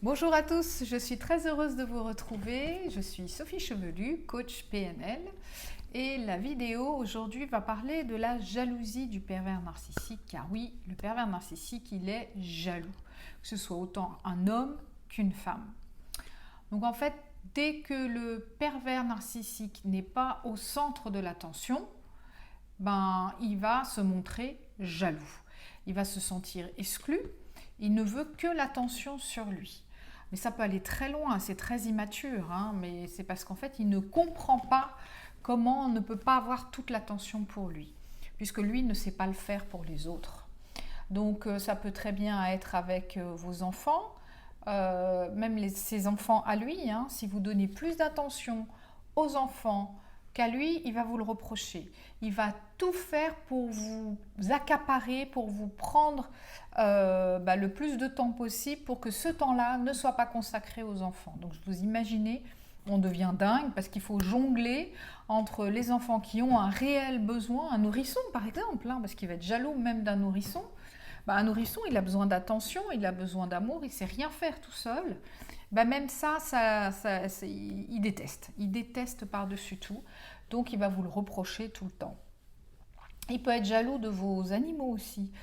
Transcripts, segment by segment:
Bonjour à tous, je suis très heureuse de vous retrouver. Je suis Sophie Chevelu, coach PNL. Et la vidéo aujourd'hui va parler de la jalousie du pervers narcissique. Car oui, le pervers narcissique, il est jaloux. Que ce soit autant un homme qu'une femme. Donc en fait, dès que le pervers narcissique n'est pas au centre de l'attention, il va se montrer jaloux. Il va se sentir exclu. Il ne veut que l'attention sur lui. Mais ça peut aller très loin, c'est très immature, mais c'est parce qu'en fait, il ne comprend pas comment on ne peut pas avoir toute l'attention pour lui, puisque lui ne sait pas le faire pour les autres. Donc ça peut très bien être avec vos enfants, même ses enfants à lui, si vous donnez plus d'attention aux enfants qu'à lui, il va vous le reprocher. Il va tout faire pour vous accaparer, pour vous prendre le plus de temps possible pour que ce temps-là ne soit pas consacré aux enfants. Donc vous imaginez, on devient dingue parce qu'il faut jongler entre les enfants qui ont un réel besoin, un nourrisson par exemple, parce qu'il va être jaloux même d'un nourrisson. Un nourrisson, il a besoin d'attention, il a besoin d'amour, il ne sait rien faire tout seul. Même ça, il déteste. Il déteste par-dessus tout. Donc, il va vous le reprocher tout le temps. Il peut être jaloux de vos animaux aussi.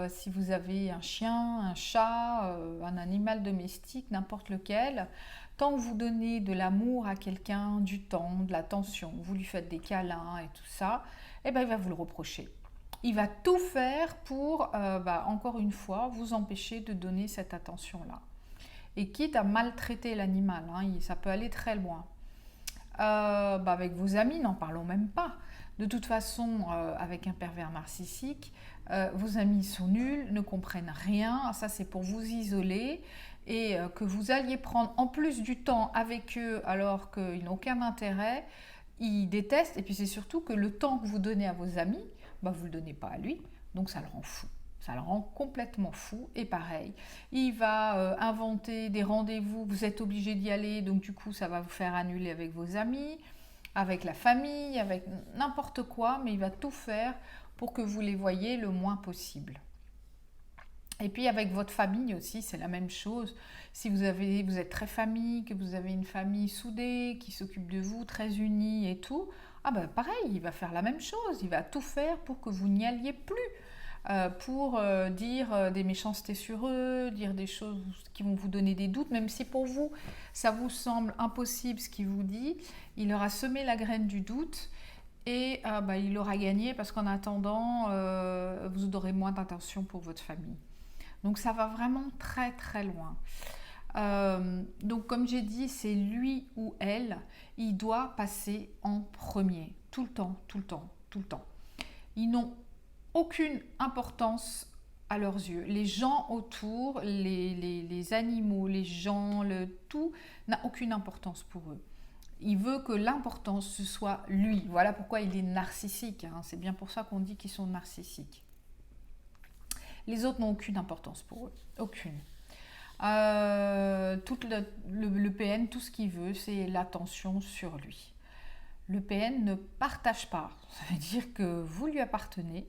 Si vous avez un chien, un chat, un animal domestique, n'importe lequel, quand vous donnez de l'amour à quelqu'un, du temps, de l'attention, vous lui faites des câlins et tout ça, il va vous le reprocher. Il va tout faire pour, encore une fois, vous empêcher de donner cette attention-là. Et quitte à maltraiter l'animal, ça peut aller très loin. Avec vos amis, n'en parlons même pas. De toute façon, avec un pervers narcissique, vos amis sont nuls, ne comprennent rien. Ça, c'est pour vous isoler et que vous alliez prendre en plus du temps avec eux alors qu'ils n'ont aucun intérêt. Ils détestent. Et puis, c'est surtout que le temps que vous donnez à vos amis, vous ne le donnez pas à lui. Donc, ça le rend fou. Ça le rend complètement fou. Et pareil, il va inventer des rendez-vous, vous êtes obligé d'y aller, donc du coup, ça va vous faire annuler avec vos amis, avec la famille, avec n'importe quoi, mais il va tout faire pour que vous les voyiez le moins possible. Et puis avec votre famille aussi, c'est la même chose. Si vous êtes très famille, que vous avez une famille soudée, qui s'occupe de vous, très unie et tout, pareil, il va faire la même chose. Il va tout faire pour que vous n'y alliez plus. Pour dire des méchancetés sur eux, dire des choses qui vont vous donner des doutes, même si pour vous, ça vous semble impossible ce qu'il vous dit, il aura semé la graine du doute et il aura gagné parce qu'en attendant, vous aurez moins d'attention pour votre famille. Donc ça va vraiment très très loin. Donc comme j'ai dit, c'est lui ou elle, il doit passer en premier, tout le temps, tout le temps, tout le temps. Ils n'ont aucune importance à leurs yeux. Les gens autour, les animaux, les gens, le tout n'a aucune importance pour eux. Il veut que l'importance ce soit lui. Voilà pourquoi il est narcissique. C'est bien pour ça qu'on dit qu'ils sont narcissiques. Les autres n'ont aucune importance pour eux. Aucune. Tout le PN, tout ce qu'il veut, c'est l'attention sur lui. Le PN ne partage pas. Ça veut dire que vous lui appartenez,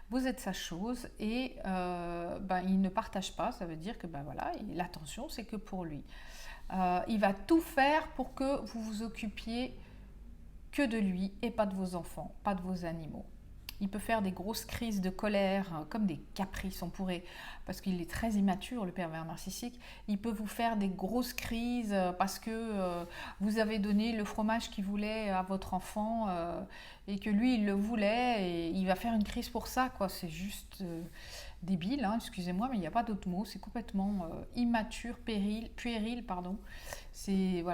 vous êtes sa chose et il ne partage pas. Ça veut dire que l'attention, c'est que pour lui. Il va tout faire pour que vous vous occupiez que de lui et pas de vos enfants, pas de vos animaux. Il peut faire des grosses crises de colère, comme des caprices, on pourrait, parce qu'il est très immature, le pervers narcissique. Il peut vous faire des grosses crises parce que vous avez donné le fromage qu'il voulait à votre enfant et que lui, il le voulait et il va faire une crise pour ça, quoi. C'est juste débile, excusez-moi, mais il n'y a pas d'autre mot. C'est complètement immature, puéril, pardon. C'est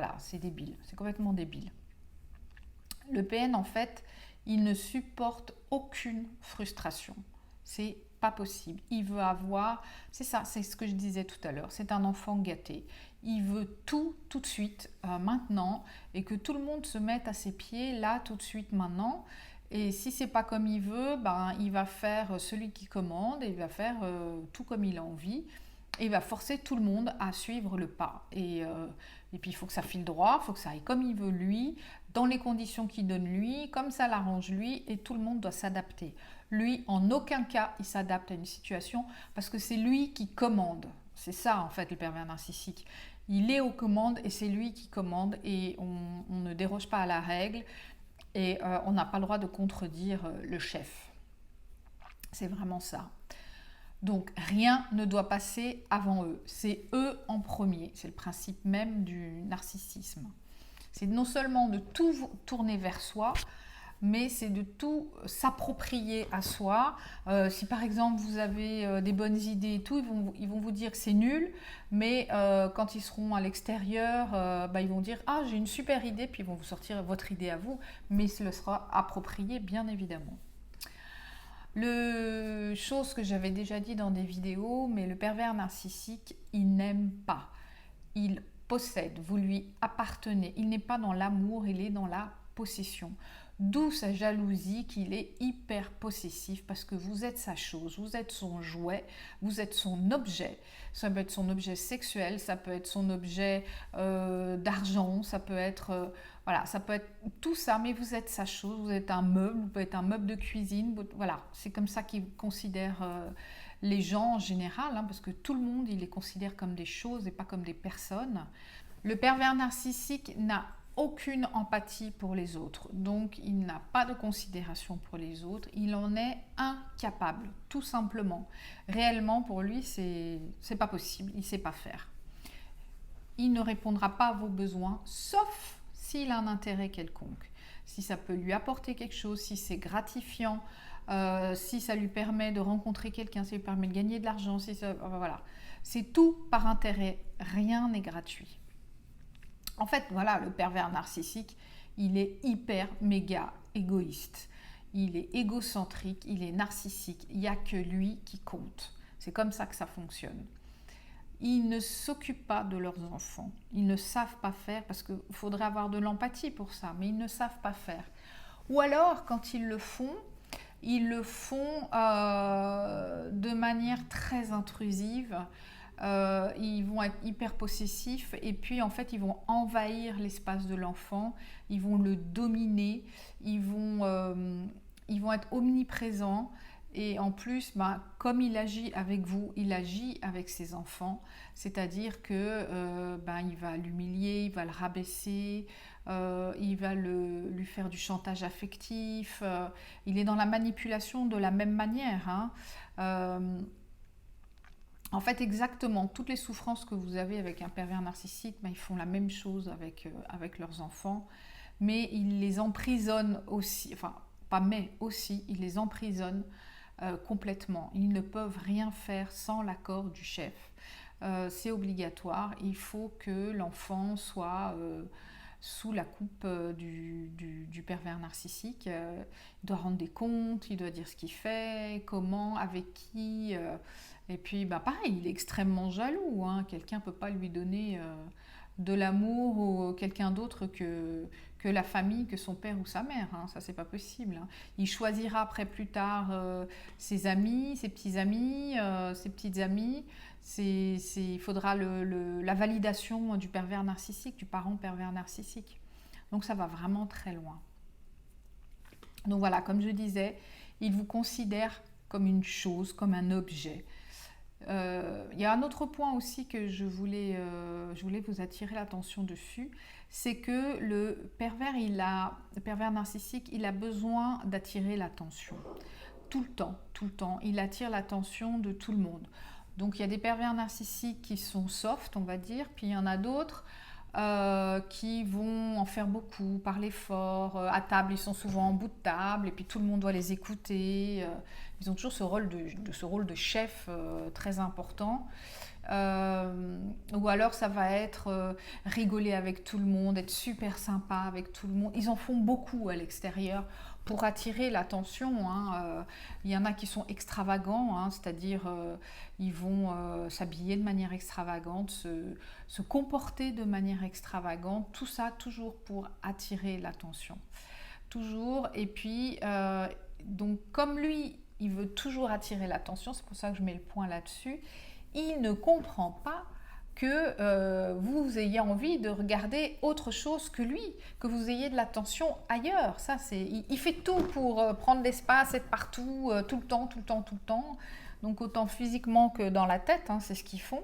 débile, c'est complètement débile. Le PN, en fait, il ne supporte aucune frustration. C'est pas possible. Il veut avoir, c'est ça, c'est ce que je disais tout à l'heure, c'est un enfant gâté. Il veut tout de suite, maintenant, et que tout le monde se mette à ses pieds, là, tout de suite, maintenant. Et si c'est pas comme il veut, il va faire celui qui commande, et il va faire tout comme il a envie. Et il va forcer tout le monde à suivre le pas. Et puis il faut que ça file droit, il faut que ça aille comme il veut lui, dans les conditions qu'il donne lui, comme ça l'arrange lui, et tout le monde doit s'adapter. Lui, en aucun cas, il s'adapte à une situation parce que c'est lui qui commande. C'est ça en fait le pervers narcissique. Il est aux commandes et c'est lui qui commande et on ne déroge pas à la règle et on n'a pas le droit de contredire le chef. C'est vraiment ça. Donc rien ne doit passer avant eux. C'est eux en premier. C'est le principe même du narcissisme. C'est non seulement de tout tourner vers soi, mais c'est de tout s'approprier à soi. Si par exemple vous avez des bonnes idées et tout, ils vont vous dire que c'est nul, mais quand ils seront à l'extérieur, ils vont dire « Ah, j'ai une super idée », puis ils vont vous sortir votre idée à vous, mais ce le sera approprié bien évidemment. Chose que j'avais déjà dit dans des vidéos, mais le pervers narcissique, il n'aime pas. Il possède, vous lui appartenez. Il n'est pas dans l'amour, il est dans la possession. D'où sa jalousie, qu'il est hyper possessif parce que vous êtes sa chose, vous êtes son jouet, vous êtes son objet. Ça peut être son objet sexuel, ça peut être son objet d'argent, ça peut être voilà, ça peut être tout ça, mais vous êtes sa chose, vous êtes un meuble, vous pouvez être un meuble de cuisine, voilà, c'est comme ça qu'il considère les gens en général, hein, parce que tout le monde, il les considère comme des choses et pas comme des personnes. Le pervers narcissique n'a aucune empathie pour les autres, donc il n'a pas de considération pour les autres, il en est incapable, tout simplement. Réellement, pour lui, c'est pas possible, il ne sait pas faire. Il ne répondra pas à vos besoins, sauf s'il a un intérêt quelconque, si ça peut lui apporter quelque chose, si c'est gratifiant, si ça lui permet de rencontrer quelqu'un, si ça lui permet de gagner de l'argent, si ça, voilà. C'est tout par intérêt, rien n'est gratuit. En fait, voilà, le pervers narcissique, il est hyper méga égoïste. Il est égocentrique, il est narcissique. Il n'y a que lui qui compte. C'est comme ça que ça fonctionne. Ils ne s'occupent pas de leurs enfants. Ils ne savent pas faire parce qu'il faudrait avoir de l'empathie pour ça, mais ils ne savent pas faire. Ou alors, quand ils le font de manière très intrusive. Ils vont être hyper possessifs et puis en fait ils vont envahir l'espace de l'enfant, ils vont le dominer, ils vont être omniprésents et en plus comme il agit avec vous, il agit avec ses enfants, c'est-à-dire que il va l'humilier, il va le rabaisser, il va lui faire du chantage affectif, il est dans la manipulation de la même manière, hein. En fait, exactement, toutes les souffrances que vous avez avec un pervers narcissique, ils font la même chose avec leurs enfants, mais ils les emprisonnent aussi, enfin, pas mais aussi, ils les emprisonnent complètement. Ils ne peuvent rien faire sans l'accord du chef. C'est obligatoire, il faut que l'enfant soit sous la coupe du pervers narcissique. Il doit rendre des comptes, il doit dire ce qu'il fait, comment, avec qui. Et puis, pareil, il est extrêmement jaloux. Hein. Quelqu'un ne peut pas lui donner de l'amour ou quelqu'un d'autre que la famille, que son père ou sa mère. Hein. Ça, c'est pas possible. Hein. Il choisira après plus tard ses amis, ses petits amis, ses petites amies. Il faudra la validation du pervers narcissique, du parent pervers narcissique. Donc, ça va vraiment très loin. Donc voilà, comme je disais, il vous considère comme une chose, comme un objet. Il y a un autre point aussi que je voulais vous attirer l'attention dessus, c'est que le pervers narcissique, il a besoin d'attirer l'attention. Tout le temps, il attire l'attention de tout le monde. Donc il y a des pervers narcissiques qui sont soft, on va dire, puis il y en a d'autres qui vont en faire beaucoup, parler fort, à table, ils sont souvent en bout de table, et puis tout le monde doit les écouter. Ils ont toujours ce rôle de chef très important. Ou alors ça va être rigoler avec tout le monde, être super sympa avec tout le monde. Ils en font beaucoup à l'extérieur pour attirer l'attention. Hein. Il y en a qui sont extravagants, hein, c'est-à-dire ils vont s'habiller de manière extravagante, se comporter de manière extravagante, tout ça toujours pour attirer l'attention. Toujours, et puis donc comme lui, il veut toujours attirer l'attention, c'est pour ça que je mets le point là-dessus, il ne comprend pas que vous ayez envie de regarder autre chose que lui, que vous ayez de l'attention ailleurs. Ça, il fait tout pour prendre l'espace, être partout, tout le temps. Donc autant physiquement que dans la tête, hein, c'est ce qu'ils font.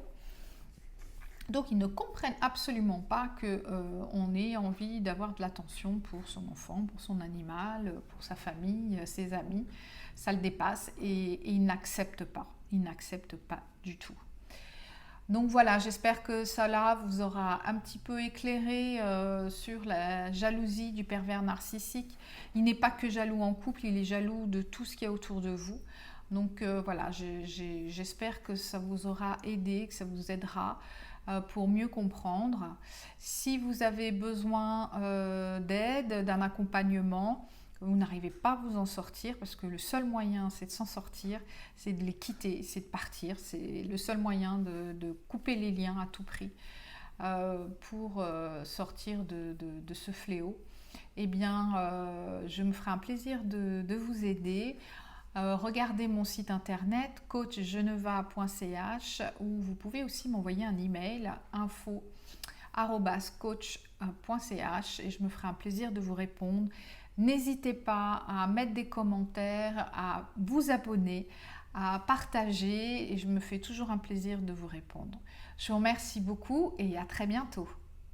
Donc ils ne comprennent absolument pas qu'on ait envie d'avoir de l'attention pour son enfant, pour son animal, pour sa famille, ses amis. Ça le dépasse et ils n'acceptent pas. Ils n'acceptent pas du tout. Donc voilà, j'espère que cela vous aura un petit peu éclairé sur la jalousie du pervers narcissique. Il n'est pas que jaloux en couple, il est jaloux de tout ce qu'il y a autour de vous. Donc voilà, j'espère que ça vous aura aidé, que ça vous aidera pour mieux comprendre. Si vous avez besoin d'aide, d'un accompagnement, vous n'arrivez pas à vous en sortir, parce que le seul moyen c'est de s'en sortir, c'est de les quitter, c'est de partir, c'est le seul moyen de couper les liens à tout prix pour sortir de ce fléau. Eh bien, je me ferai un plaisir de vous aider. Regardez mon site internet coachgeneva.ch, où vous pouvez aussi m'envoyer un email info@coach.ch et je me ferai un plaisir de vous répondre. N'hésitez pas à mettre des commentaires, à vous abonner, à partager et je me fais toujours un plaisir de vous répondre. Je vous remercie beaucoup et à très bientôt.